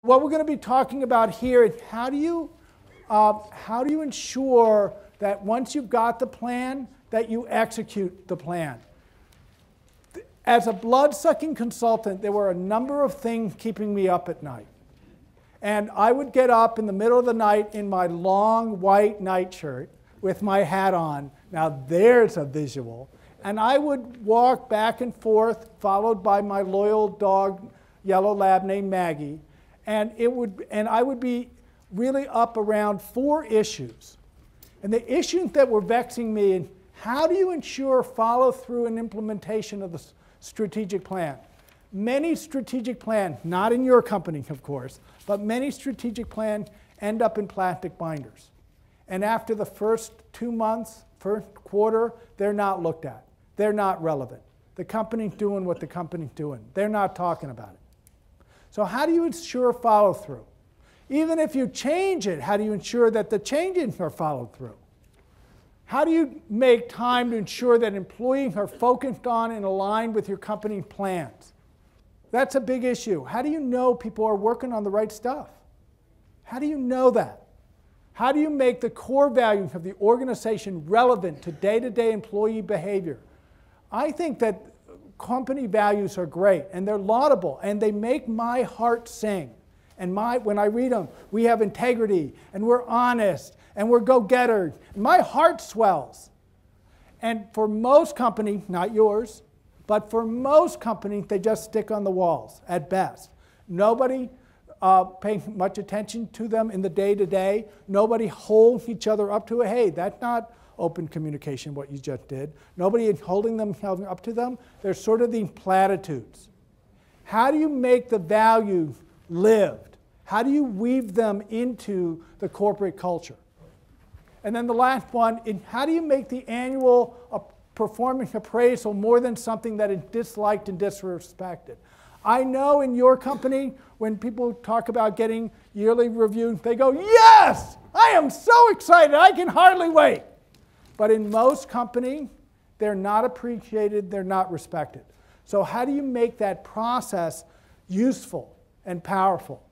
What we're going to be talking about here is how do you ensure that once you've got the plan, that you execute the plan. As a blood-sucking consultant, there were a number of things keeping me up at night. And I would get up in the middle of the night in my long white nightshirt with my hat on. Now there's a visual. And I would walk back and forth, followed by my loyal dog, yellow lab named Maggie. And I would be really up around 4 issues. And the issues that were vexing me, how do you ensure follow-through and implementation of the strategic plan? Many strategic plans, not in your company, of course, but many strategic plans end up in plastic binders. And after the first 2 months, first quarter, they're not looked at. They're not relevant. The company's doing what the company's doing. They're not talking about it. So how do you ensure follow-through? Even if you change it, how do you ensure that the changes are followed through? How do you make time to ensure that employees are focused on and aligned with your company plans? That's a big issue. How do you know people are working on the right stuff? How do you know that? How do you make the core values of the organization relevant to day-to-day employee behavior? I think that company values are great, and they're laudable, and they make my heart sing. And when I read them, we have integrity, and we're honest, and we're go-getters. My heart swells. And for most companies, not yours, but for most companies, they just stick on the walls at best. Nobody pays much attention to them in the day-to-day. Nobody holds each other up to it. Hey, that's not open communication, what you just did. Nobody is holding themselves up to them. They're sort of these platitudes. How do you make the values lived? How do you weave them into the corporate culture? And then the last one is how do you make the annual performance appraisal more than something that is disliked and disrespected? I know in your company, when people talk about getting yearly reviews, they go, yes, I am so excited, I can hardly wait. But in most companies, they're not appreciated, they're not respected. So how do you make that process useful and powerful?